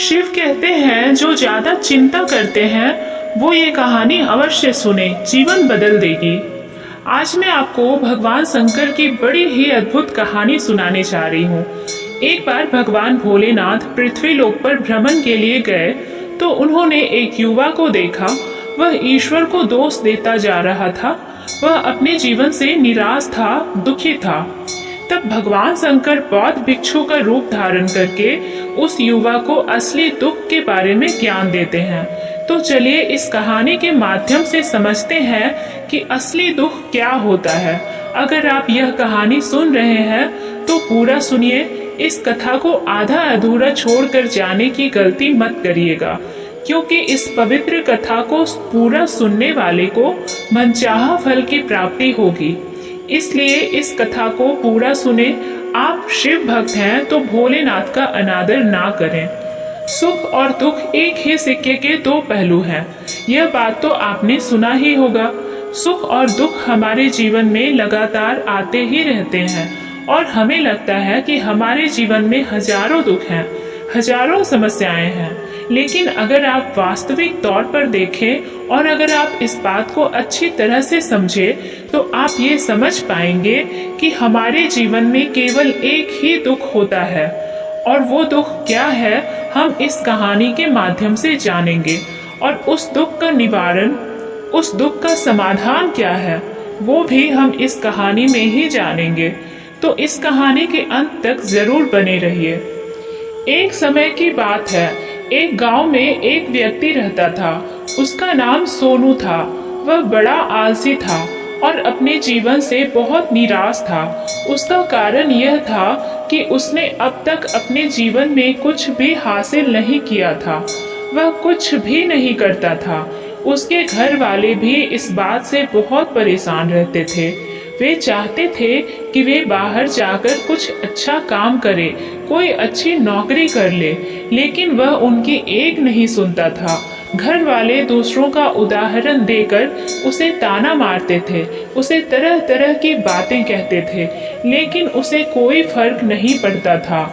शिव कहते हैं जो ज्यादा चिंता करते हैं वो ये कहानी अवश्य सुने, जीवन बदल देगी। आज मैं आपको भगवान शंकर की बड़ी ही अद्भुत कहानी सुनाने जा रही हूँ। एक बार भगवान भोलेनाथ पृथ्वी लोक पर भ्रमण के लिए गए तो उन्होंने एक युवा को देखा। वह ईश्वर को दोष देता जा रहा था। वह अपने जीवन से निराश था, दुखी था। तब भगवान शंकर बौद्ध भिक्षु का रूप धारण करके उस युवा को असली दुख के बारे में ज्ञान देते हैं। तो चलिए इस कहानी के माध्यम से समझते हैं कि असली दुख क्या होता है। अगर आप यह कहानी सुन रहे हैं तो पूरा सुनिए। इस कथा को आधा अधूरा छोड़कर जाने की गलती मत करिएगा, क्योंकि इस पवित्र कथा को पूरा सुनने वाले को मनचाहा फल की प्राप्ति होगी। इसलिए इस कथा को पूरा सुने। आप शिव भक्त हैं तो भोलेनाथ का अनादर ना करें। सुख और दुख एक ही सिक्के के दो पहलू हैं। यह बात तो आपने सुना ही होगा। सुख और दुख हमारे जीवन में लगातार आते ही रहते हैं और हमें लगता है कि हमारे जीवन में हजारों दुख हैं, हजारों समस्याएं हैं। लेकिन अगर आप वास्तविक तौर पर देखें और अगर आप इस बात को अच्छी तरह से समझें तो आप ये समझ पाएंगे कि हमारे जीवन में केवल एक ही दुख होता है। और वो दुख क्या है हम इस कहानी के माध्यम से जानेंगे। और उस दुख का निवारण, उस दुख का समाधान क्या है वो भी हम इस कहानी में ही जानेंगे। तो इस कहानी के अंत तक जरूर बने रहिए। एक समय की बात है, एक गांव में एक व्यक्ति रहता था। उसका नाम सोनू था। वह बड़ा आलसी था और अपने जीवन से बहुत निराश था। उसका कारण यह था कि उसने अब तक अपने जीवन में कुछ भी हासिल नहीं किया था। वह कुछ भी नहीं करता था। उसके घर वाले भी इस बात से बहुत परेशान रहते थे। वे चाहते थे कि वे बाहर जाकर कुछ अच्छा काम करे, कोई अच्छी नौकरी कर ले, लेकिन वह उनकी एक नहीं सुनता था। घर वाले दूसरों का उदाहरण देकर उसे ताना मारते थे, उसे तरह तरह की बातें कहते थे, लेकिन उसे कोई फर्क नहीं पड़ता था।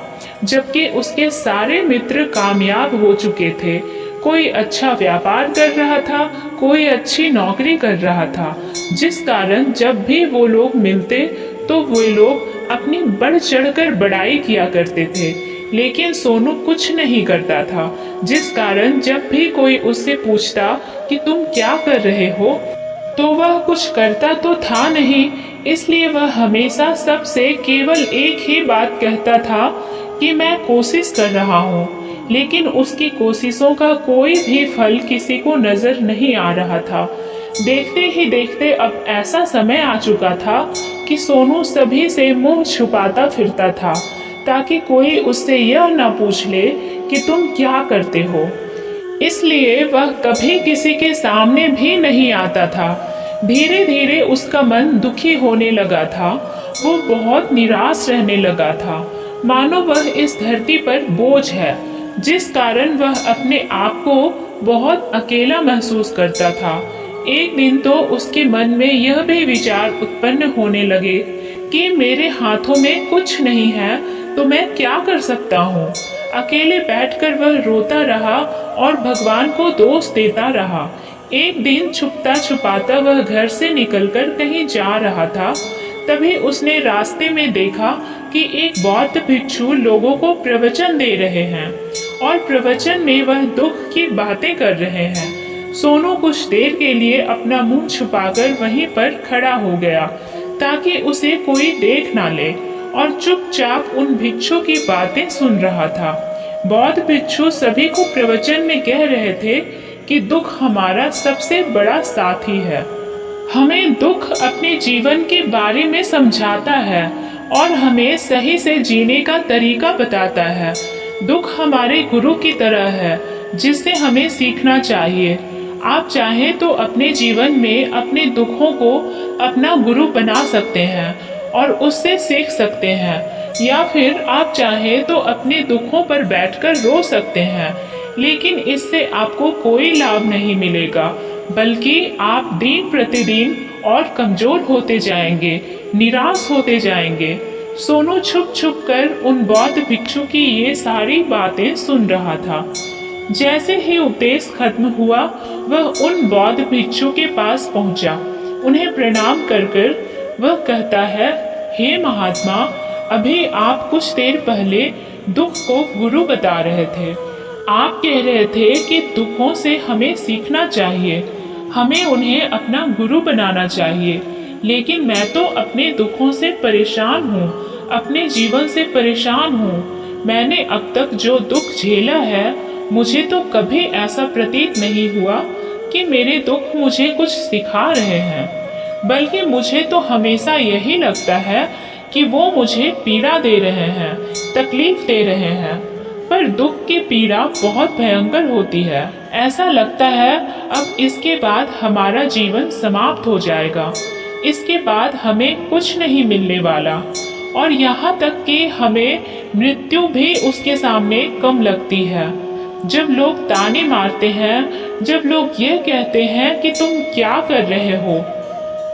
जबकि उसके सारे मित्र कामयाब हो चुके थे। कोई अच्छा व्यापार कर रहा था, कोई अच्छी नौकरी कर रहा था, जिस कारण जब भी वो लोग मिलते तो वे लोग अपनी बढ़ चढ़कर बड़ाई किया करते थे। लेकिन सोनू कुछ नहीं करता था, जिस कारण जब भी कोई उससे पूछता कि तुम क्या कर रहे हो तो वह कुछ करता तो था नहीं। इसलिए वह हमेशा सबसे केवल एक ही बात कहता था कि मैं कोशिश कर रहा हूँ। लेकिन उसकी कोशिशों का कोई भी फल किसी को नजर नहीं आ रहा था। देखते ही देखते अब ऐसा समय आ चुका था कि सोनू सभी से मुंह छुपाता फिरता था, ताकि कोई उससे यह न पूछ ले कि तुम क्या करते हो। इसलिए वह कभी किसी के सामने भी नहीं आता था। धीरे धीरे उसका मन दुखी होने लगा था। वो बहुत निराश रहने लगा था, मानो वह इस धरती पर बोझ है, जिस कारण वह अपने आप को बहुत अकेला महसूस करता था। एक दिन तो उसके मन में यह भी विचार उत्पन्न होने लगे कि मेरे हाथों में कुछ नहीं है तो मैं क्या कर सकता हूँ। अकेले बैठकर वह रोता रहा और भगवान को दोष देता रहा। एक दिन छुपता छुपाता वह घर से निकलकर कहीं जा रहा था। तभी उसने रास्ते में देखा कि एक बौद्ध भिक्षु लोगों को प्रवचन दे रहे हैं और प्रवचन में वह दुख की बातें कर रहे हैं। सोनू कुछ देर के लिए अपना मुंह छुपाकर वहीं पर खड़ा हो गया, ताकि उसे कोई देख ना ले, और चुपचाप उन भिक्षु की बातें सुन रहा था। बौद्ध भिक्षु सभी को प्रवचन में कह रहे थे कि दुख हमारा सबसे बड़ा साथी है। हमें दुख अपने जीवन के बारे में समझाता है और हमें सही से जीने का तरीका बताता है। दुख हमारे गुरु की तरह है, जिससे हमें सीखना चाहिए। आप चाहें तो अपने जीवन में अपने दुखों को अपना गुरु बना सकते हैं और उससे सीख सकते हैं, या फिर आप चाहें तो अपने दुखों पर बैठकर रो सकते हैं। लेकिन इससे आपको कोई लाभ नहीं मिलेगा, बल्कि आप दिन प्रतिदिन और कमजोर होते जाएंगे, निराश होते जाएंगे। सोनू छुप छुप कर उन बौद्ध भिक्षु की ये सारी बातें सुन रहा था। जैसे ही उपदेश खत्म हुआ, वह उन बौद्ध भिक्षु के पास पहुंचा। उन्हें प्रणाम कर कर वह कहता है, हे महात्मा, अभी आप कुछ देर पहले दुख को गुरु बता रहे थे। आप कह रहे थे कि दुखों से हमें सीखना चाहिए, हमें उन्हें अपना गुरु बनाना चाहिए। लेकिन मैं तो अपने दुखों से परेशान हूँ, अपने जीवन से परेशान हूँ। मैंने अब तक जो दुख झेला है, मुझे तो कभी ऐसा प्रतीत नहीं हुआ कि मेरे दुख मुझे कुछ सिखा रहे हैं, बल्कि मुझे तो हमेशा यही लगता है कि वो मुझे पीड़ा दे रहे हैं, तकलीफ दे रहे हैं। पर दुख की पीड़ा बहुत भयंकर होती है। ऐसा लगता है अब इसके बाद हमारा जीवन समाप्त हो जाएगा, इसके बाद हमें कुछ नहीं मिलने वाला, और यहाँ तक कि हमें मृत्यु भी उसके सामने कम लगती है। जब लोग ताने मारते हैं, जब लोग ये कहते हैं कि तुम क्या कर रहे हो,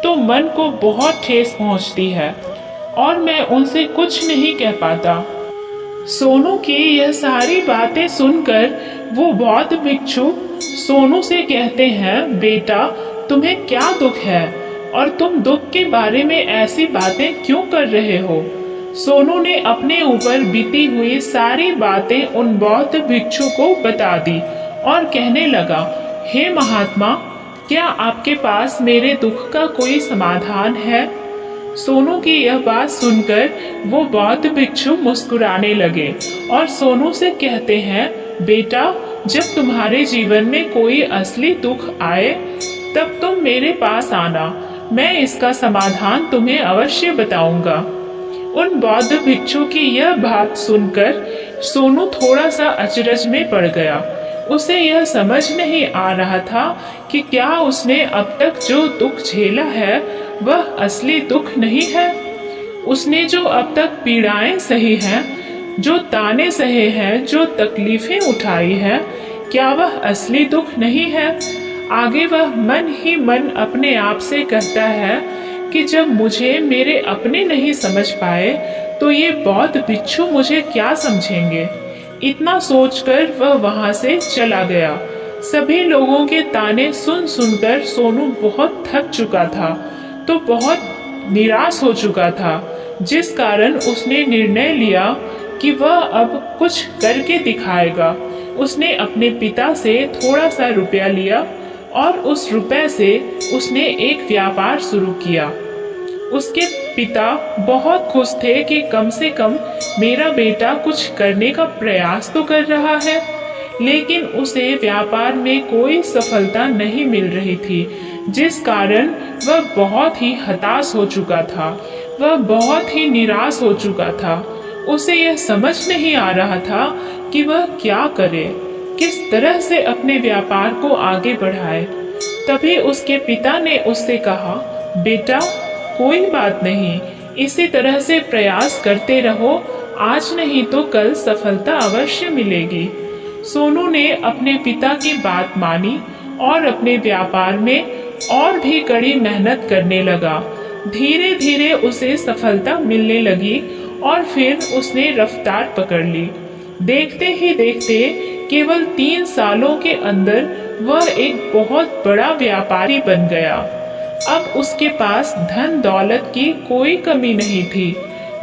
तो मन को बहुत ठेस पहुँचती है और मैं उनसे कुछ नहीं कह पाता। सोनू की यह सारी बातें सुनकर वो बौद्ध भिक्षु सोनू से कहते हैं, बेटा, तुम्हें क्या दुख है और तुम दुख के बारे में ऐसी बातें क्यों कर रहे हो? सोनू ने अपने ऊपर बीती हुई सारी बातें उन बौद्ध भिक्षु को बता दी और कहने लगा, हे महात्मा, क्या आपके पास मेरे दुख का कोई समाधान है? सोनू की यह बात सुनकर वो बौद्ध भिक्षु मुस्कुराने लगे और सोनू से कहते हैं, बेटा, जब तुम्हारे जीवन में कोई असली दुख आए तब तुम मेरे पास आना, मैं इसका समाधान तुम्हें अवश्य बताऊंगा। उन बौद्ध भिक्षु की यह बात सुनकर सोनू थोड़ा सा अचरज में पड़ गया। उसे यह समझ नहीं आ रहा था कि क्या उसने अब तक जो दुख झेला है वह असली दुख नहीं है। उसने जो अब तक पीड़ाएं सही हैं, जो ताने सहे हैं, जो तकलीफें उठाई हैं, क्या वह असली दुख नहीं है? आगे वह मन ही मन अपने आप से कहता है कि जब मुझे मेरे अपने नहीं समझ पाए तो ये बौद्ध भिक्षु मुझे क्या समझेंगे। इतना सोचकर वह वहां से चला गया। सभी लोगों के ताने सुन सुनकर सोनू बहुत थक चुका था, तो बहुत निराश हो चुका था, जिस कारण उसने निर्णय लिया कि वह अब कुछ करके दिखाएगा। उसने अपने पिता से थोड़ा सा रुपया लिया और उस रुपए से उसने एक व्यापार शुरू किया। उसके पिता बहुत खुश थे कि कम से कम मेरा बेटा कुछ करने का प्रयास तो कर रहा है, लेकिन उसे व्यापार में कोई सफलता नहीं मिल रही थी, जिस कारण वह बहुत ही हताश हो चुका था, वह बहुत ही निराश हो चुका था। उसे यह समझ नहीं आ रहा था कि वह क्या करे, किस तरह से अपने व्यापार को आगे बढ़ाए। तभी उसके पिता ने उससे कहा, बेटा, कोई बात नहीं, इसी तरह से प्रयास करते रहो, आज नहीं तो कल सफलता अवश्य मिलेगी। सोनू ने अपने पिता की बात मानी और अपने व्यापार में और भी कड़ी मेहनत करने लगा। धीरे धीरे उसे सफलता मिलने लगी और फिर उसने रफ्तार पकड़ ली। देखते ही देखते केवल 3 सालों के अंदर वह एक बहुत बड़ा व्यापारी बन गया। अब उसके पास धन दौलत की कोई कमी नहीं थी।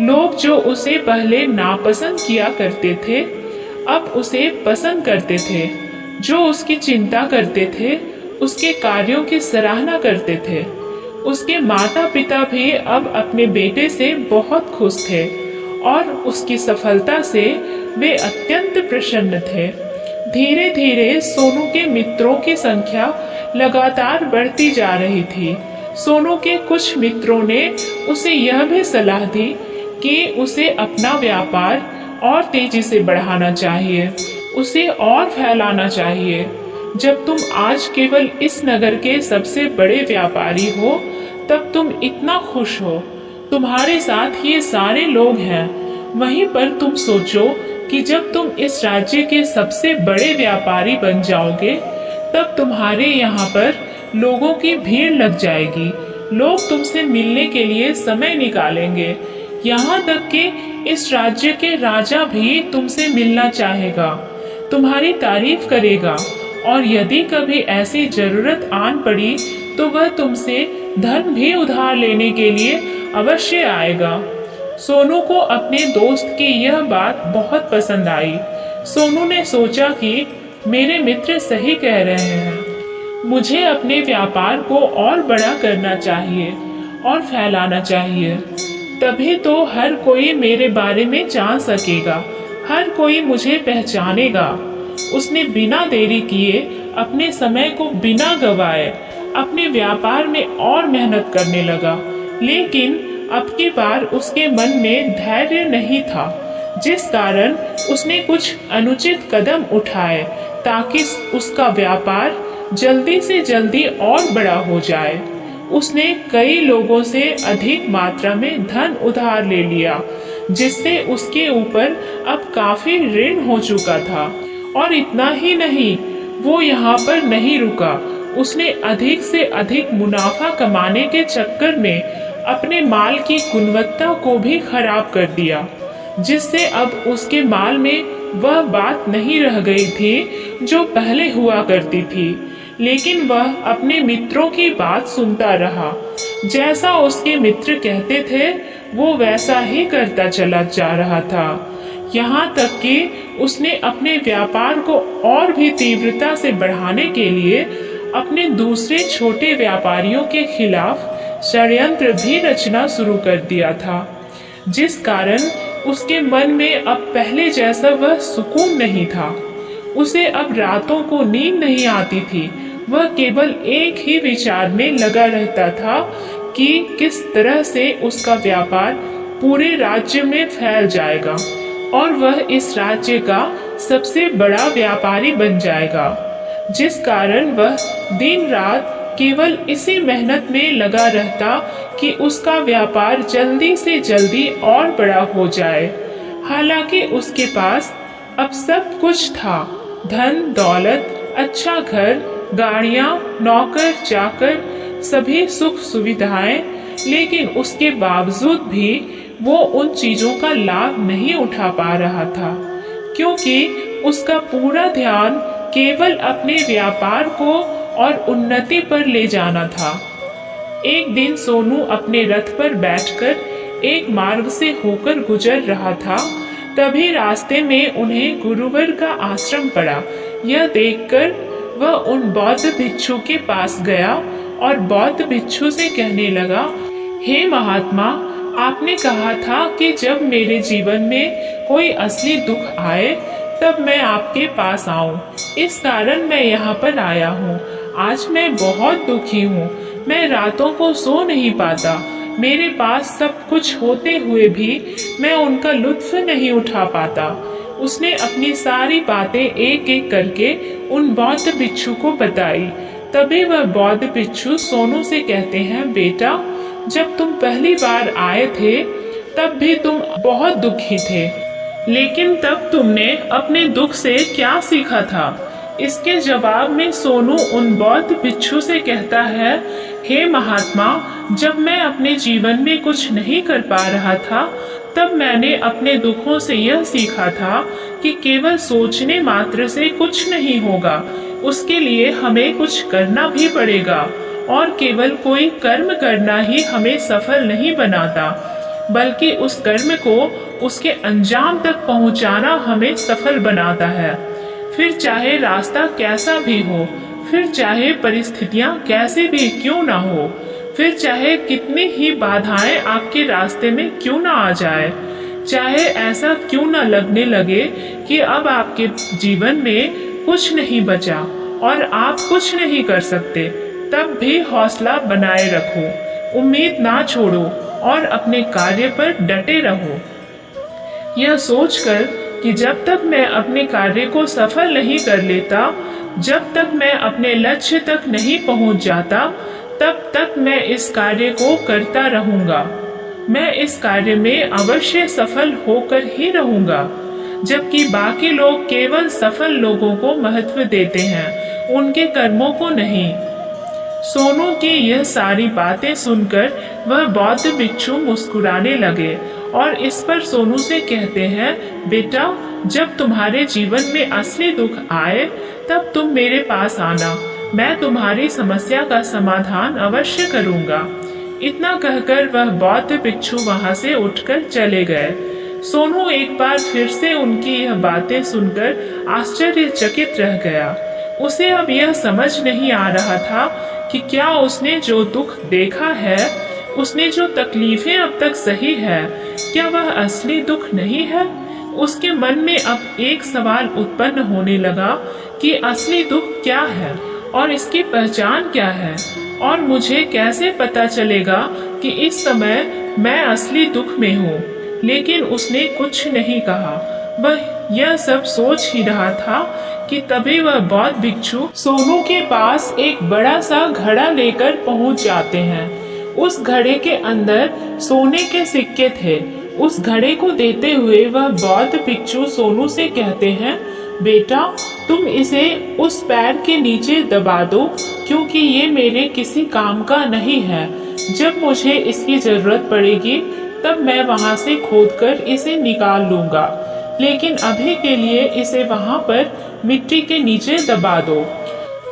लोग जो उसे पहले नापसंद किया करते थे, अब उसे पसंद करते थे। जो उसकी चिंता करते थे, उसके कार्यों की सराहना करते थे। उसके माता पिता भी अब अपने बेटे से बहुत खुश थे और उसकी सफलता से वे अत्यंत प्रसन्न थे। धीरे धीरे सोनू के मित्रों की संख्या लगातार बढ़ती जा रही थी। सोनू के कुछ मित्रों ने उसे यह भी सलाह दी कि उसे अपना व्यापार और तेजी से बढ़ाना चाहिए, उसे और फैलाना चाहिए। जब तुम आज केवल इस नगर के सबसे बड़े व्यापारी हो, तब तुम इतना खुश हो, तुम्हारे साथ ये सारे लोग हैं। वहीं पर तुम सोचो कि जब तुम इस राज्य के सबसे बड़े व्यापारी बन जाओगे, तब तुम्हारे यहाँ पर लोगों की भीड़ लग जाएगी। लोग तुमसे मिलने के लिए समय निकालेंगे। यहाँ तक कि इस राज्य के राजा भी तुमसे मिलना चाहेगा, तुम्हारी तारीफ करेगा, और यदि कभी ऐसी जरूरत आन पड़ी तो वह तुमसे धन भी उधार लेने के लिए अवश्य आएगा। सोनू को अपने दोस्त की यह बात बहुत पसंद आई। सोनू ने सोचा कि मेरे मित्र सही कह रहे हैं, मुझे अपने व्यापार को और बड़ा करना चाहिए और फैलाना चाहिए, तभी तो हर कोई मेरे बारे में जान सकेगा, हर कोई मुझे पहचानेगा। उसने बिना देरी किए, अपने समय को बिना गवाए अपने व्यापार में और मेहनत करने लगा। लेकिन अब की बार उसके मन में धैर्य नहीं था, जिस कारण उसने कुछ अनुचित कदम उठाए ताकि उसका व्यापार जल्दी से जल्दी और बड़ा हो जाए। उसने कई लोगों से अधिक मात्रा में धन उधार ले लिया, जिससे उसके ऊपर अब काफी ऋण हो चुका था। और इतना ही नहीं, वो यहाँ पर नहीं रुका, उसने अधिक से अधिक मुनाफा कमाने के चक्कर में अपने माल की गुणवत्ता को भी खराब कर दिया, जिससे अब उसके माल में वह बात नहीं रह गई थी जो पहले हुआ करती थी। लेकिन वह अपने मित्रों की बात सुनता रहा, जैसा उसके मित्र कहते थे वो वैसा ही करता चला जा रहा था। यहाँ तक कि उसने अपने व्यापार को और भी तीव्रता से बढ़ाने के लिए अपने दूसरे छोटे व्यापारियों के खिलाफ षड्यंत्र भी रचना शुरू कर दिया था, जिस कारण उसके मन में अब पहले जैसा वह सुकून नहीं था। उसे अब रातों को नींद नहीं आती थी, वह केवल एक ही विचार में लगा रहता था कि किस तरह से उसका व्यापार पूरे राज्य में फैल जाएगा और वह इस राज्य का सबसे बड़ा व्यापारी बन जाएगा। जिस कारण वह दिन रात केवल इसी मेहनत में लगा रहता कि उसका व्यापार जल्दी से जल्दी और बड़ा हो जाए। हालांकि उसके पास अब सब कुछ था, धन दौलत, अच्छा घर, गाड़ियां, नौकर चाकर, सभी सुख सुविधाएं, लेकिन उसके बावजूद भी वो उन चीजों का लाभ नहीं उठा पा रहा था, क्योंकि उसका पूरा ध्यान केवल अपने व्यापार को और उन्नति पर ले जाना था। एक दिन सोनू अपने रथ पर बैठकर एक मार्ग से होकर गुजर रहा था। तभी रास्ते में उन्हें गुरुवर का आश्रम पड़ा। यह देखकर वह उन बौद्ध भिक्षु के पास गया और बौद्ध भिक्षु से कहने लगा, हे महात्मा, आपने कहा था कि जब मेरे जीवन में कोई असली दुख आए तब मैं आपके पास आऊं। इस कारण मैं यहाँ पर आया हूँ। आज मैं बहुत दुखी हूँ, मैं रातों को सो नहीं पाता। मेरे पास सब कुछ होते हुए भी मैं उनका लुत्फ नहीं उठा पाता। उसने अपनी सारी बातें एक एक करके उन बौद्ध भिक्षु को बताई। तभी वह बौद्ध भिक्षु सोनू से कहते हैं, बेटा, जब तुम पहली बार आए थे तब भी तुम बहुत दुखी थे, लेकिन तब तुमने अपने दुख से क्या सीखा था? इसके जवाब में सोनू उन बौद्ध भिक्षु से कहता है, हे महात्मा, जब मैं अपने जीवन में कुछ नहीं कर पा रहा था तब मैंने अपने दुखों से यह सीखा था कि केवल सोचने मात्र से कुछ नहीं होगा, उसके लिए हमें कुछ करना भी पड़ेगा। और केवल कोई कर्म करना ही हमें सफल नहीं बनाता, बल्कि उस कर्म को उसके अंजाम तक पहुंचाना हमें सफल बनाता है। फिर चाहे रास्ता कैसा भी हो, फिर चाहे परिस्थितियां कैसे भी क्यों ना हो, फिर चाहे कितनी ही बाधाएं आपके रास्ते में क्यों ना आ जाए, चाहे ऐसा क्यों ना लगने लगे कि अब आपके जीवन में कुछ नहीं बचा और आप कुछ नहीं कर सकते, तब भी हौसला बनाए रखो, उम्मीद ना छोड़ो और अपने कार्य पर डटे रहो। यह सोचकर कि जब तक मैं अपने कार्य को सफल नहीं कर लेता, जब तक मैं अपने लक्ष्य तक नहीं पहुंच जाता, तब तक मैं इस कार्य को करता रहूंगा। मैं इस कार्य में अवश्य सफल होकर ही रहूंगा। जबकि बाकी लोग केवल सफल लोगों को महत्व देते हैं, उनके कर्मों को नहीं। सोनू की यह सारी बातें सुनकर वह बौद्ध भिक्षु मुस्कुराने लगे और इस पर सोनू से कहते हैं, बेटा जब तुम्हारे जीवन में असली दुख आए तब तुम मेरे पास आना, मैं तुम्हारी समस्या का समाधान अवश्य करूंगा। इतना कहकर वह बौद्ध भिक्षु वहां से उठकर चले गए। सोनू एक बार फिर से उनकी यह बातें सुनकर आश्चर्यचकित रह गया। उसे अब यह समझ नहीं आ रहा था कि क्या उसने जो दुख देखा है, उसने जो तकलीफें अब तक सही है, क्या वह असली दुख नहीं है। उसके मन में अब एक सवाल उत्पन्न होने लगा कि असली दुख क्या है और इसकी पहचान क्या है, और मुझे कैसे पता चलेगा कि इस समय मैं असली दुख में हूँ। लेकिन उसने कुछ नहीं कहा। वह यह सब सोच ही रहा था कि तभी वह बौद्ध भिक्षु सोनू के पास एक बड़ा सा घड़ा लेकर पहुंच जाते हैं। उस घड़े के अंदर सोने के सिक्के थे। उस घड़े को देते हुए वह बौद्ध भिक्षु सोनू से कहते हैं, बेटा तुम इसे उस पैर के नीचे दबा दो, क्योंकि ये मेरे किसी काम का नहीं है। जब मुझे इसकी जरूरत पड़ेगी तब मैं वहां से खोदकर इसे निकाल लूंगा, लेकिन अभी के लिए इसे वहां पर मिट्टी के नीचे दबा दो।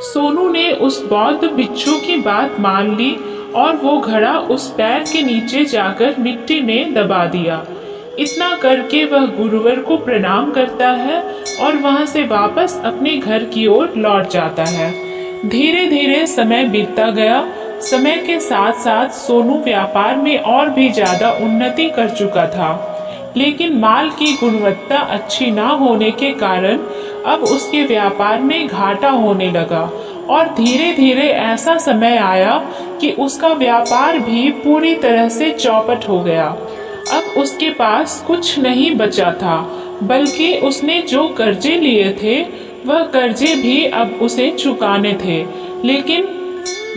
सोनू ने उस बौद्ध भिक्षु की बात मान ली और वो घड़ा उस पैर के नीचे जाकर मिट्टी में दबा दिया। इतना करके वह गुरुवर को प्रणाम करता है और वहां से वापस अपने घर की ओर लौट जाता है। धीरे धीरे समय बीतता गया। समय के साथ साथ सोनू व्यापार में और भी ज्यादा उन्नति कर चुका था, लेकिन माल की गुणवत्ता अच्छी ना होने के कारण अब उसके व्यापार में घाटा होने लगा और धीरे धीरे ऐसा समय आया कि उसका व्यापार भी पूरी तरह से चौपट हो गया। अब उसके पास कुछ नहीं बचा था, बल्कि उसने जो कर्जे लिए थे वह कर्जे भी अब उसे चुकाने थे। लेकिन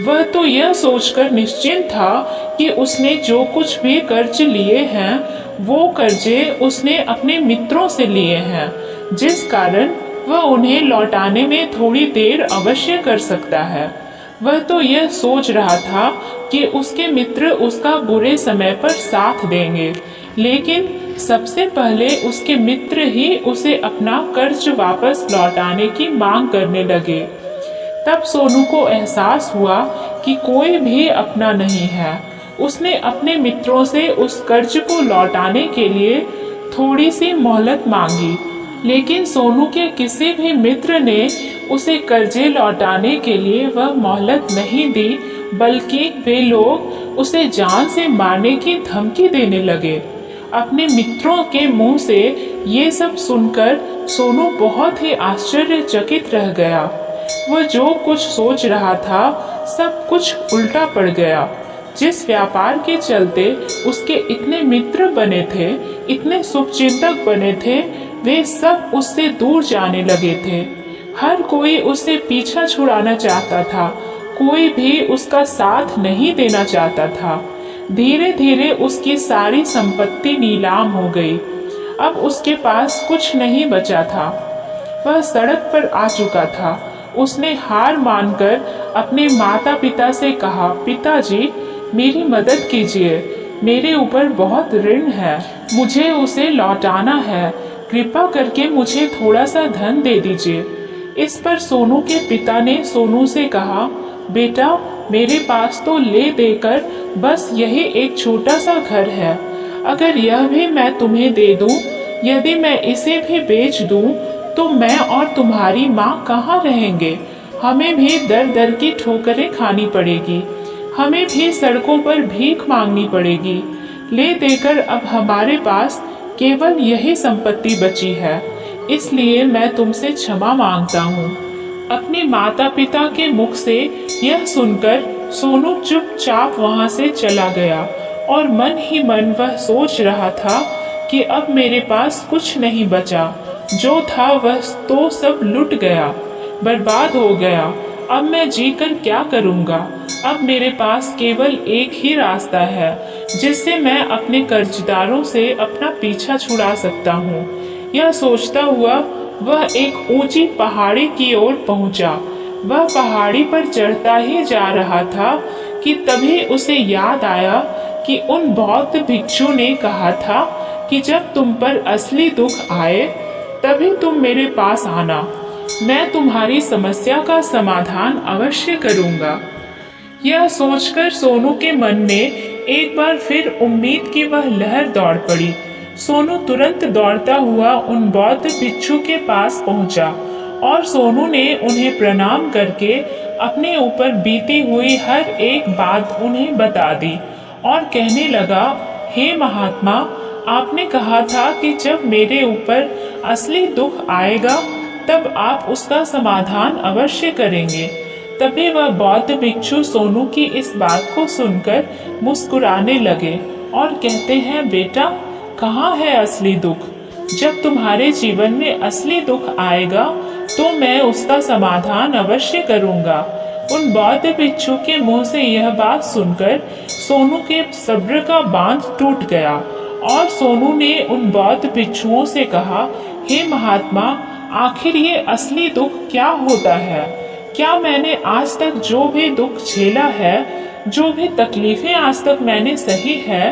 वह तो यह सोचकर निश्चिंत था कि उसने जो कुछ भी कर्ज लिए हैं वो कर्जे उसने अपने मित्रों से लिए हैं, जिस कारण वह उन्हें लौटाने में थोड़ी देर अवश्य कर सकता है। वह तो यह सोच रहा था कि उसके मित्र उसका बुरे समय पर साथ देंगे, लेकिन सबसे पहले उसके मित्र ही उसे अपना कर्ज वापस लौटाने की मांग करने लगे। तब सोनू को एहसास हुआ कि कोई भी अपना नहीं है। उसने अपने मित्रों से उस कर्ज को लौटाने के लिए थोड़ी सी मोहलत मांगी, लेकिन सोनू के किसी भी मित्र ने उसे कर्जे लौटाने के लिए वह मोहलत नहीं दी, बल्कि वे लोग उसे जान से मारने की धमकी देने लगे। अपने मित्रों के मुंह से ये सब सुनकर सोनू बहुत ही आश्चर्यचकित रह गया। वह जो कुछ सोच रहा था सब कुछ उल्टा पड़ गया। जिस व्यापार के चलते उसके इतने मित्र बने थे, इतने शुभचिंतक बने थे, वे सब उससे दूर जाने लगे थे। हर कोई उससे पीछा छुड़ाना चाहता था, कोई भी उसका साथ नहीं देना चाहता था। धीरे धीरे उसकी सारी संपत्ति नीलाम हो गई। अब उसके पास कुछ नहीं बचा था। वह सड़क पर आ चुका था। उसने हार मानकर अपने माता पिता से कहा, पिताजी मेरी मदद कीजिए, मेरे ऊपर बहुत ऋण है, मुझे उसे लौटाना है, कृपा करके मुझे थोड़ा सा धन दे दीजिए। इस पर सोनू के पिता ने सोनू से कहा, बेटा मेरे पास तो ले देकर बस यही एक छोटा सा घर है, अगर यह भी मैं तुम्हें दे दूं, यदि मैं इसे भी बेच दूं, तो मैं और तुम्हारी माँ कहाँ रहेंगे। हमें भी दर दर की ठोकरें खानी पड़ेगी, हमें भी सड़कों पर भीख मांगनी पड़ेगी। ले देकर अब हमारे पास केवल यही संपत्ति बची है, इसलिए मैं तुमसे क्षमा मांगता हूँ। अपने माता पिता के मुख से यह सुनकर सोनू चुपचाप वहाँ से चला गया और मन ही मन वह सोच रहा था कि अब मेरे पास कुछ नहीं बचा, जो था वह तो सब लुट गया, बर्बाद हो गया। अब मैं जीकर क्या करूँगा। अब मेरे पास केवल एक ही रास्ता है जिससे मैं अपने कर्जदारों से अपना पीछा छुड़ा सकता हूँ। यह सोचता हुआ वह एक ऊंची पहाड़ी की ओर पहुंचा। वह पहाड़ी पर चढ़ता ही जा रहा था कि तभी उसे याद आया कि उन बौद्ध भिक्षु ने कहा था कि जब तुम पर असली दुख आए तभी तुम मेरे पास आना, मैं तुम्हारी समस्या का समाधान अवश्य करूंगा। यह सोचकर सोनू के मन में एक बार फिर उम्मीद की वह लहर दौड़ पड़ी। सोनू तुरंत दौड़ता हुआ उन बौद्ध भिक्षु के पास पहुंचा और सोनू ने उन्हें प्रणाम करके अपने ऊपर बीती हुई हर एक बात उन्हें बता दी और कहने लगा, हे महात्मा, आपने कहा था कि जब मेरे ऊपर असली दुख आएगा तब आप उसका समाधान अवश्य करेंगे। तभी वह बौद्ध भिक्षु सोनू की इस बात को सुनकर मुस्कुराने लगे और कहते हैं, बेटा, कहाँ है असली दुख? जब तुम्हारे जीवन में असली दुख आएगा तो मैं उसका समाधान अवश्य करूंगा। उन बौद्ध भिक्षु के मुंह से यह बात सुनकर सोनू के सब्र का बांध टूट गया और सोनू ने उन बौद्ध भिक्षुओं से कहा, हे महात्मा, आखिर ये असली दुख क्या होता है? क्या मैंने आज तक जो भी दुख झेला है, जो भी तकलीफें आज तक मैंने सही है,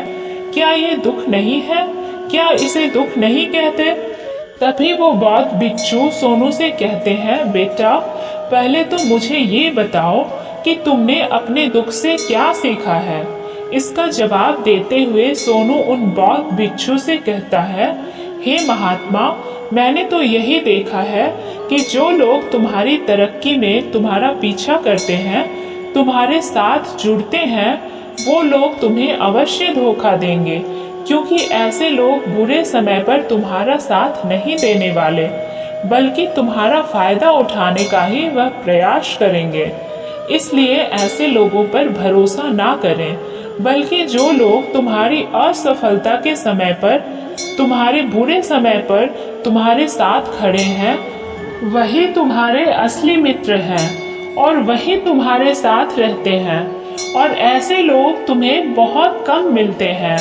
क्या ये दुख नहीं है? क्या इसे दुख नहीं कहते? तभी वो बौद्ध भिक्षु सोनू से कहते हैं, बेटा, पहले तो मुझे ये बताओ कि तुमने अपने दुख से क्या सीखा है। इसका जवाब देते हुए सोनू उन बौद्ध भिक्षु से कहता है, हे महात्मा, मैंने तो यही देखा है कि जो लोग तुम्हारी तरक्की में तुम्हारा पीछा करते हैं, तुम्हारे साथ जुड़ते हैं, वो लोग तुम्हें अवश्य धोखा देंगे, क्योंकि ऐसे लोग बुरे समय पर तुम्हारा साथ नहीं देने वाले, बल्कि तुम्हारा फायदा उठाने का ही वह प्रयास करेंगे। इसलिए ऐसे लोगों पर भरोसा ना करें, बल्कि जो लोग तुम्हारी असफलता के समय पर, तुम्हारे बुरे समय पर तुम्हारे साथ खड़े हैं, वही तुम्हारे असली मित्र हैं और वही तुम्हारे साथ रहते हैं। और ऐसे लोग तुम्हें बहुत कम मिलते हैं,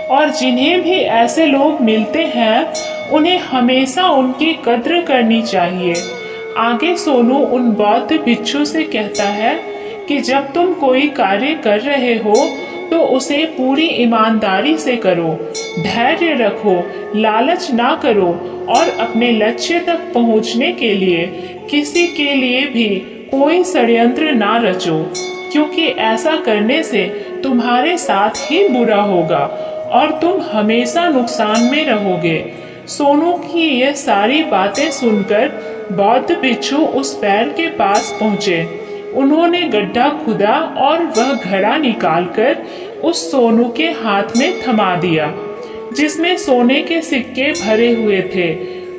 और जिन्हें भी ऐसे लोग मिलते हैं उन्हें हमेशा उनकी कद्र करनी चाहिए। आगे सोनू उन बौद्ध भिक्षु से कहता है कि जब तुम कोई कार्य कर रहे हो तो उसे पूरी ईमानदारी से करो, धैर्य रखो, लालच ना करो और अपने लक्ष्य तक पहुंचने के लिए किसी के लिए भी कोई षड्यंत्र ना रचो, क्योंकि ऐसा करने से तुम्हारे साथ ही बुरा होगा और तुम हमेशा नुकसान में रहोगे। सोनू की ये सारी बातें सुनकर बौद्ध भिक्षु उस पैर के पास पहुंचे। उन्होंने गड्ढा खुदा और वह घड़ा निकालकर उस सोनू के हाथ में थमा दिया, जिसमें सोने के सिक्के भरे हुए थे।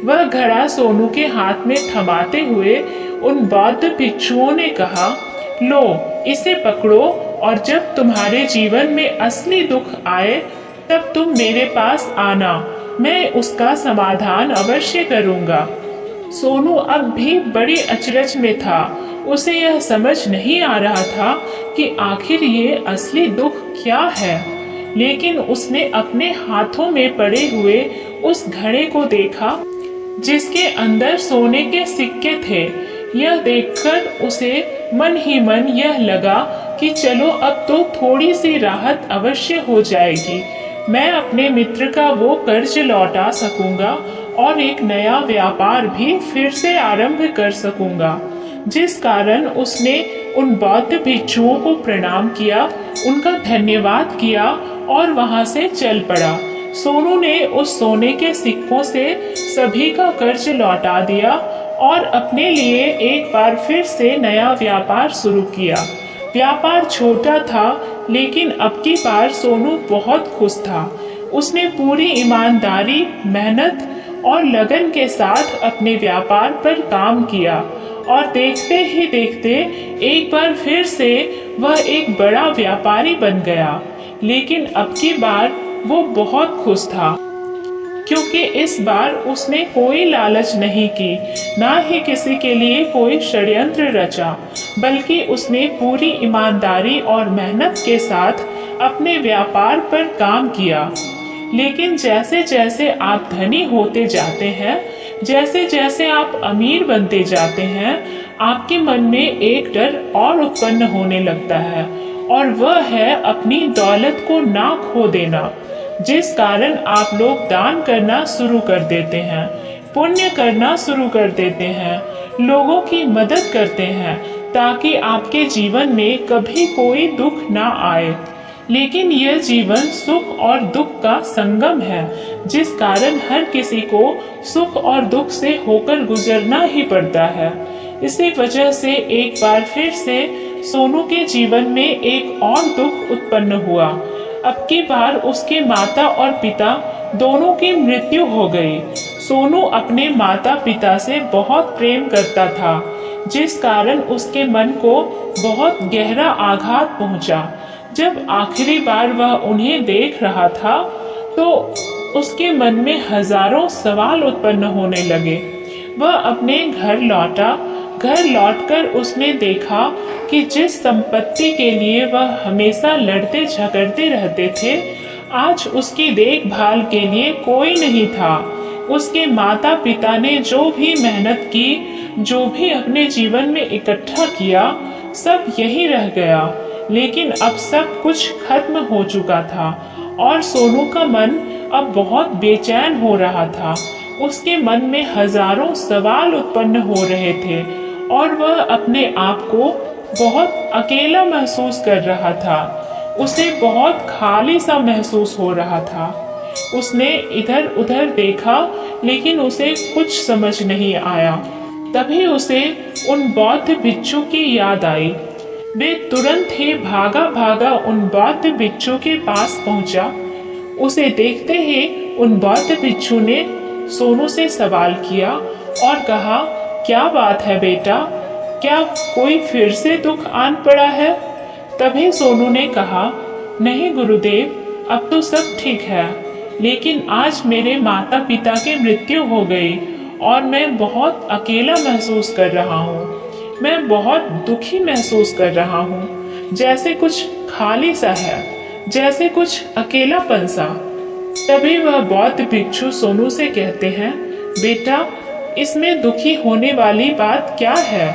वह घड़ा सोनू के हाथ में थमाते हुए उन बौद्ध भिक्षुओं ने कहा, लो, इसे पकड़ो और जब तुम्हारे जीवन में असली दुख आए तब तुम मेरे पास आना, मैं उसका समाधान अवश्य करूंगा। सोनू अब भी बड़ी अचरज में था। उसे यह समझ नहीं आ रहा था कि आखिर ये असली दुख क्या है, लेकिन उसने अपने हाथों में पड़े हुए उस घड़े को देखा जिसके अंदर सोने के सिक्के थे। यह देखकर उसे मन ही मन यह लगा कि चलो अब तो थोड़ी सी राहत अवश्य हो जाएगी, मैं अपने मित्र का वो कर्ज लौटा सकूंगा और एक नया व्यापार भी फिर से आरंभ कर सकूंगा। जिस कारण उसने उन बौद्ध भिक्षुओं को प्रणाम किया, उनका धन्यवाद किया और वहां से चल पड़ा। सोनू ने उस सोने के सिक्कों से सभी का कर्ज लौटा दिया और अपने लिए एक बार फिर से नया व्यापार शुरू किया। व्यापार छोटा था, लेकिन अब की बार सोनू बहुत खुश था। उसने पूरी ईमानदारी, मेहनत और लगन के साथ अपने व्यापार पर काम किया और देखते ही देखते एक बार फिर से वह एक बड़ा व्यापारी बन गया। लेकिन अब की बार वो बहुत खुश था, क्योंकि इस बार उसने कोई लालच नहीं की, ना ही किसी के लिए कोई षड्यंत्र रचा, बल्कि उसने पूरी ईमानदारी और मेहनत के साथ अपने व्यापार पर काम किया। लेकिन जैसे जैसे आप धनी होते जाते हैं, जैसे जैसे आप अमीर बनते जाते हैं, आपके मन में एक डर और उत्पन्न होने लगता है और वह है अपनी दौलत को ना खो देना, जिस कारण आप लोग दान करना शुरू कर देते हैं, पुण्य करना शुरू कर देते हैं, लोगों की मदद करते हैं, ताकि आपके जीवन में कभी कोई दुख ना आए। लेकिन यह जीवन सुख और दुख का संगम है, जिस कारण हर किसी को सुख और दुख से होकर गुजरना ही पड़ता है। इसी वजह से एक बार फिर से सोनू के जीवन में एक और दुख उत्पन्न हुआ। अब की बार उसके माता और पिता दोनों की मृत्यु हो गई। सोनू अपने माता पिता से बहुत प्रेम करता था, जिस कारण उसके मन को बहुत गहरा आघात पहुंचा। जब आखिरी बार वह उन्हें देख रहा था तो उसके मन में हजारों सवाल उत्पन्न होने लगे। वह अपने घर लौटा। घर लौटकर उसने देखा कि जिस संपत्ति के लिए वह हमेशा लड़ते झगड़ते रहते थे, आज उसकी देखभाल के लिए कोई नहीं था। उसके माता पिता ने जो भी मेहनत की, जो भी अपने जीवन में इकट्ठा किया, सब यही रह गया। लेकिन अब सब कुछ खत्म हो चुका था और सोनू का मन अब बहुत बेचैन हो रहा था। उसके मन में हजारों सवाल उत्पन्न हो रहे थे और वह अपने आप को बहुत अकेला महसूस कर रहा था। उसे बहुत खाली सा महसूस हो रहा था। उसने इधर उधर देखा, लेकिन उसे कुछ समझ नहीं आया। तभी उसे उन बौद्ध भिक्षु की याद आई। वे तुरंत ही भागा भागा उन बौद्ध भिक्षु के पास पहुंचा। उसे देखते ही उन बौद्ध भिक्षु ने सोनू से सवाल किया और कहा, क्या बात है बेटा, क्या कोई फिर से दुख आन पड़ा है? तभी सोनू ने कहा, नहीं गुरुदेव, अब तो सब ठीक है, लेकिन आज मेरे माता पिता की मृत्यु हो गई और मैं बहुत अकेला महसूस कर रहा हूँ। मैं बहुत दुखी महसूस कर रहा हूँ, जैसे कुछ खाली सा है, जैसे कुछ अकेलापन सा। तभी वह बौद्ध भिक्षु सोनू से कहते हैं, बेटा, इसमें दुखी होने वाली बात क्या है?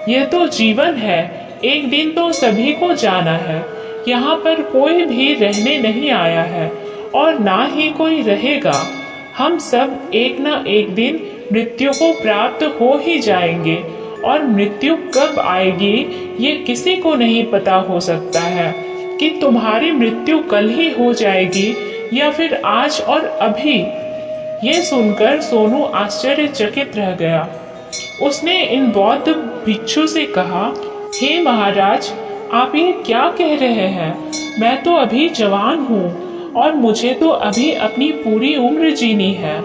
यह तो जीवन है, एक दिन तो सभी को जाना है। यहाँ पर कोई भी रहने नहीं आया है और ना ही कोई रहेगा। हम सब एक ना एक दिन मृत्यु को प्राप्त हो ही जाएंगे और मृत्यु कब आएगी ये किसी को नहीं पता हो सकता है कि तुम्हारी मृत्यु कल ही हो जाएगी या फिर आज और अभी। ये सुनकर सोनू आश्चर्यचकित रह गया। उसने इन बौद्ध भिक्षु से कहा, हे महाराज, आप ये क्या कह रहे हैं? मैं तो अभी जवान हूँ और मुझे तो अभी अपनी पूरी उम्र जीनी है।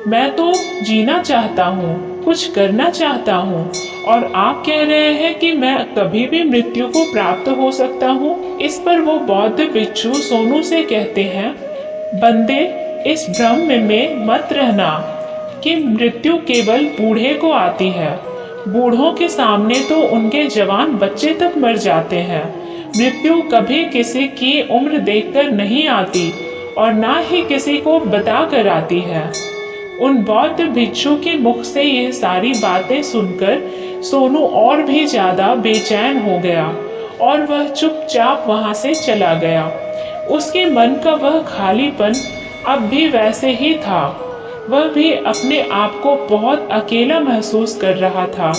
मैं तो जीना चाहता हूँ, कुछ करना चाहता हूँ, और आप कह रहे हैं कि मैं कभी भी मृत्यु को प्राप्त हो सकता हूँ। इस पर वो बौद्ध भिक्षु सोनू से कहते हैं, बंदे, इस भ्रम में मत रहना कि मृत्यु केवल बूढ़े को आती है। बूढ़ों के सामने तो उनके जवान बच्चे तक मर जाते हैं। मृत्यु कभी किसी की उम्र देखकर नहीं आती और ना ही किसी को बता कर आती है। उन बौद्ध भिक्षु के मुख से ये सारी बातें सुनकर सोनू और भी ज्यादा बेचैन हो गया और वह चुपचाप वहां से चला गया। उसके मन का वह खालीपन अब भी वैसे ही था। वह भी अपने आप को बहुत अकेला महसूस कर रहा था।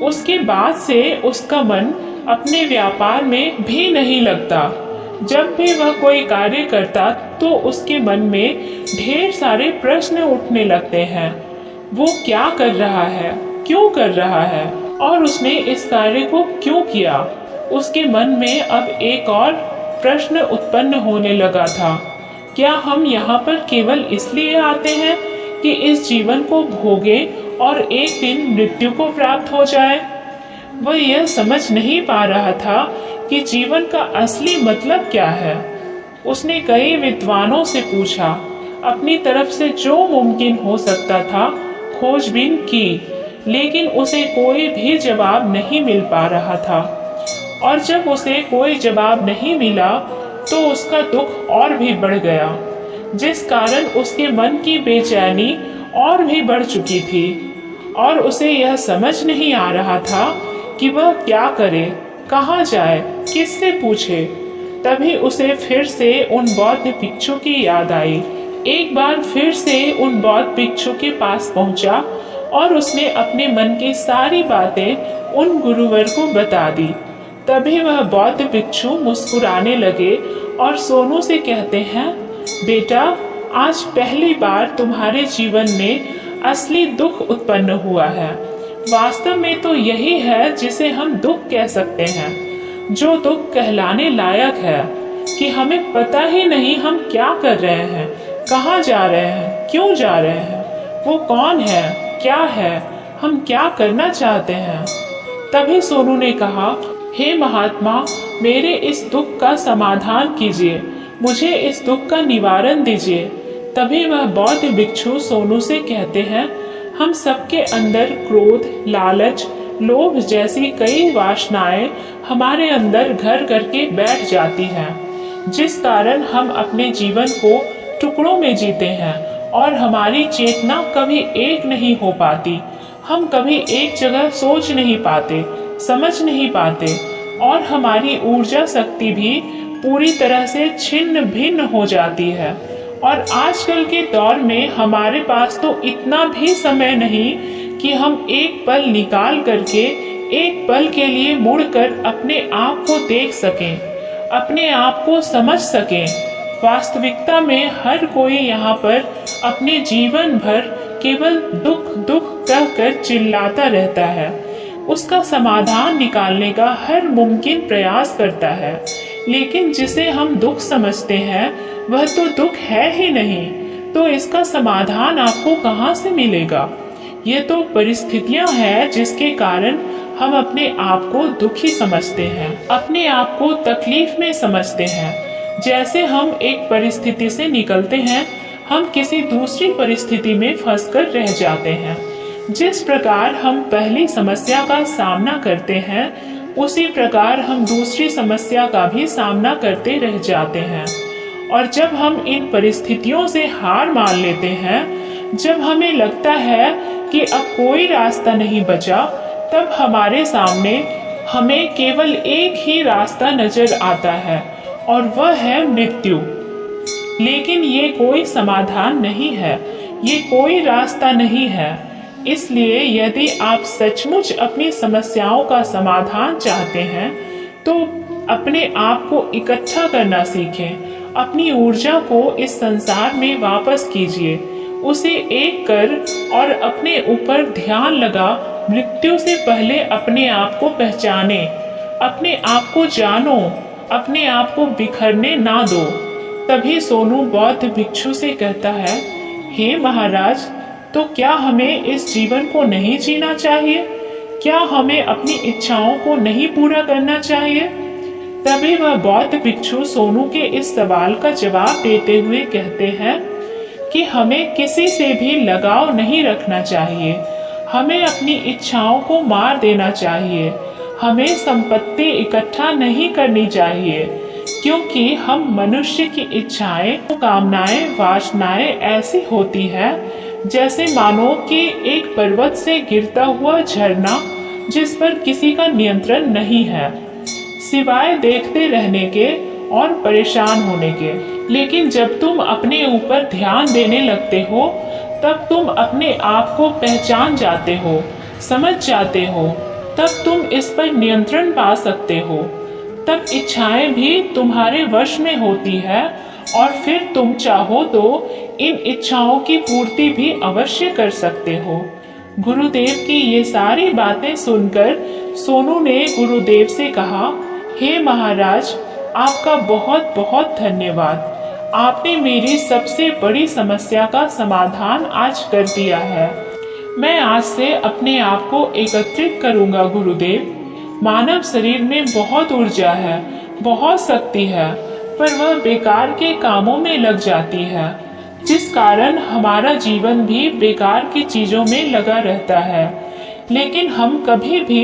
उसके बाद से उसका मन अपने व्यापार में भी नहीं लगता। जब भी वह कोई कार्य करता तो उसके मन में ढेर सारे प्रश्न उठने लगते हैं। वो क्या कर रहा है, क्यों कर रहा है और उसने इस कार्य को क्यों किया? उसके मन में अब एक और प्रश्न उत्पन्न होने लगा था, क्या हम यहाँ पर केवल इसलिए आते हैं कि इस जीवन को भोगे और एक दिन मृत्यु को प्राप्त हो जाए? वह यह समझ नहीं पा रहा था कि जीवन का असली मतलब क्या है। उसने कई विद्वानों से पूछा, अपनी तरफ से जो मुमकिन हो सकता था खोजबीन की, लेकिन उसे कोई भी जवाब नहीं मिल पा रहा था। और जब उसे कोई जवाब नहीं मिला तो उसका दुख और भी बढ़ गया, जिस कारण उसके मन की बेचैनी और भी बढ़ चुकी थी और उसे यह समझ नहीं आ रहा था कि वह क्या करे, कहाँ जाए, किससे पूछे। तभी उसे फिर से उन बौद्ध भिक्षु की याद आई। एक बार फिर से उन बौद्ध भिक्षु के पास पहुंचा और उसने अपने मन की सारी बातें उन गुरुवर को बता दी। तभी वह बौद्ध भिक्षु मुस्कुराने लगे और सोनू से कहते हैं, बेटा, आज पहली बार तुम्हारे जीवन में असली दुख उत्पन्न हुआ है। वास्तव में तो यही है जिसे हम दुख कह सकते हैं, जो दुख कहलाने लायक है कि हमें पता ही नहीं हम क्या कर रहे हैं, कहाँ जा रहे हैं, क्यों जा रहे हैं, वो कौन है, क्या है, हम क्या करना चाहते हैं। तभी सोनू ने कहा, हे महात्मा, मेरे इस दुख का समाधान कीजिए, मुझे इस दुख का निवारण दीजिए। तभी वह बौद्ध भिक्षु सोनू से कहते हैं, हम सबके अंदर क्रोध, लालच, लोभ जैसी कई वासनाएं हमारे अंदर घर करके बैठ जाती हैं, जिस कारण हम अपने जीवन को टुकड़ों में जीते हैं और हमारी चेतना कभी एक नहीं हो पाती। हम कभी एक जगह सोच नहीं पाते, समझ नहीं पाते और हमारी ऊर्जा शक्ति भी पूरी तरह से छिन्न भिन्न हो जाती है। और आजकल के दौर में हमारे पास तो इतना भी समय नहीं कि हम एक पल निकाल करके एक पल के लिए मुड़कर अपने आप को देख सकें, अपने आप को समझ सकें। वास्तविकता में हर कोई यहाँ पर अपने जीवन भर केवल दुख दुख कहकर चिल्लाता रहता है, उसका समाधान निकालने का हर मुमकिन प्रयास करता है, लेकिन जिसे हम दुख समझते हैं वह तो दुख है ही नहीं, तो इसका समाधान आपको कहाँ से मिलेगा। ये तो परिस्थितियां हैं जिसके कारण हम अपने आप को दुखी समझते हैं, अपने आप को तकलीफ में समझते हैं। जैसे हम एक परिस्थिति से निकलते हैं, हम किसी दूसरी परिस्थिति में फंसकर रह जाते हैं। जिस प्रकार हम पहली समस्या का सामना करते हैं, उसी प्रकार हम दूसरी समस्या का भी सामना करते रह जाते हैं। और जब हम इन परिस्थितियों से हार मान लेते हैं, जब हमें लगता है कि अब कोई रास्ता नहीं बचा, तब हमारे सामने हमें केवल एक ही रास्ता नजर आता है और वह है मृत्यु। लेकिन ये कोई समाधान नहीं है, ये कोई रास्ता नहीं है। इसलिए यदि आप सचमुच अपनी समस्याओं का समाधान चाहते हैं, तो अपने आप को इकट्ठा करना सीखें, अपनी ऊर्जा को इस संसार में वापस कीजिए, उसे एक कर और अपने ऊपर ध्यान लगा मृत्यु से पहले अपने आप को पहचाने, अपने आप को जानो, अपने आप को बिखरने ना दो। तभी सोनू बौद्ध भिक्षु से कहता है, हे महाराज, तो क्या हमें इस जीवन को नहीं जीना चाहिए? क्या हमें अपनी इच्छाओं को नहीं पूरा करना चाहिए? तभी वह बौद्ध भिक्षु सोनू के इस सवाल का जवाब देते हुए कहते हैं कि हमें किसी से भी लगाव नहीं रखना चाहिए, हमें अपनी इच्छाओं को मार देना चाहिए, हमें संपत्ति इकट्ठा नहीं करनी चाहिए, क्योंकि हम मनुष्य की इच्छाएं, कामनाएं, वासनाएं ऐसी होती है जैसे मानो कि एक पर्वत से गिरता हुआ झरना जिस पर किसी का नियंत्रण नहीं है, सिवाय देखते रहने के और परेशान होने के। लेकिन जब तुम अपने ऊपर ध्यान देने लगते हो, तब तुम अपने आप को पहचान जाते हो, समझ जाते हो, तब तुम इस पर नियंत्रण पा सकते हो। तब इच्छाएं भी तुम्हारे वश में होती है और फिर तुम चाहो तो इन इच्छाओं की पूर्ति भी अवश्य कर सकते हो। गुरुदेव की ये सारी बातें सुनकर सोनू ने गुरुदेव से कहा, हे महाराज, आपका बहुत बहुत धन्यवाद। आपने मेरी सबसे बड़ी समस्या का समाधान आज कर दिया है। मैं आज से अपने आप को एकत्रित करूंगा गुरुदेव। मानव शरीर में बहुत ऊर्जा है, बहुत शक्ति है, पर वह बेकार के कामों में लग जाती है, जिस कारण हमारा जीवन भी बेकार की चीजों में लगा रहता है। लेकिन हम कभी भी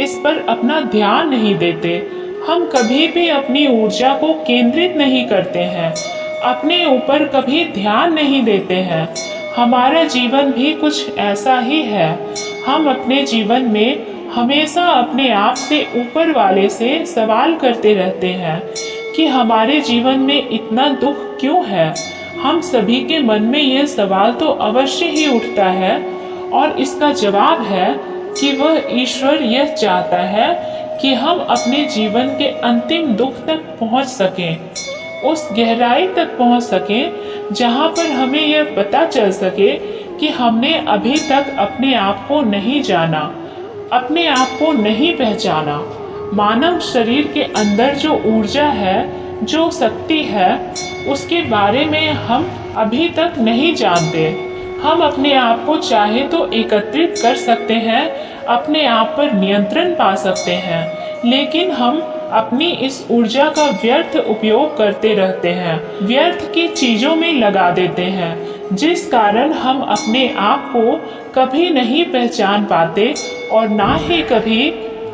इस पर अपना ध्यान नहीं देते, हम कभी भी अपनी ऊर्जा को केंद्रित नहीं करते हैं, अपने ऊपर कभी ध्यान नहीं देते हैं। हमारा जीवन भी कुछ ऐसा ही है। हम अपने जीवन में हमेशा अपने आप से ऊपर वाले से सवाल करते रहते हैं कि हमारे जीवन में इतना दुख क्यों है। हम सभी के मन में यह सवाल तो अवश्य ही उठता है और इसका जवाब है कि वह ईश्वर यह चाहता है कि हम अपने जीवन के अंतिम दुख तक पहुंच सकें, उस गहराई तक पहुंच सकें जहां पर हमें यह पता चल सके कि हमने अभी तक अपने आप को नहीं जाना, अपने आप को नहीं पहचाना। मानव शरीर के अंदर जो ऊर्जा है, जो शक्ति है, उसके बारे में हम अभी तक नहीं जानते। हम अपने आप को चाहे तो एकत्रित कर सकते हैं, अपने आप पर नियंत्रण पा सकते हैं, लेकिन हम अपनी इस ऊर्जा का व्यर्थ उपयोग करते रहते हैं, व्यर्थ की चीजों में लगा देते हैं, जिस कारण हम अपने आप को कभी नहीं पहचान पाते और ना ही कभी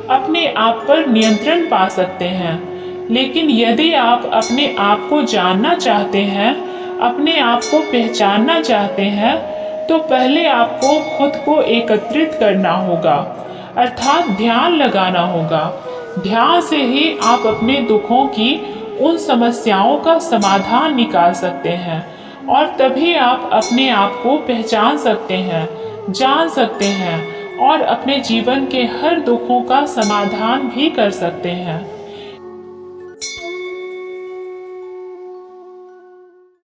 अपने आप पर नियंत्रण पा सकते हैं। लेकिन यदि आप अपने आप को जानना चाहते हैं, अपने आप को पहचानना चाहते हैं, तो पहले आपको खुद को एकत्रित करना होगा, अर्थात ध्यान लगाना होगा। ध्यान से ही आप अपने दुखों की उन समस्याओं का समाधान निकाल सकते हैं और तभी आप अपने आप को पहचान सकते हैं, जान सकते हैं और अपने जीवन के हर दुखों का समाधान भी कर सकते हैं।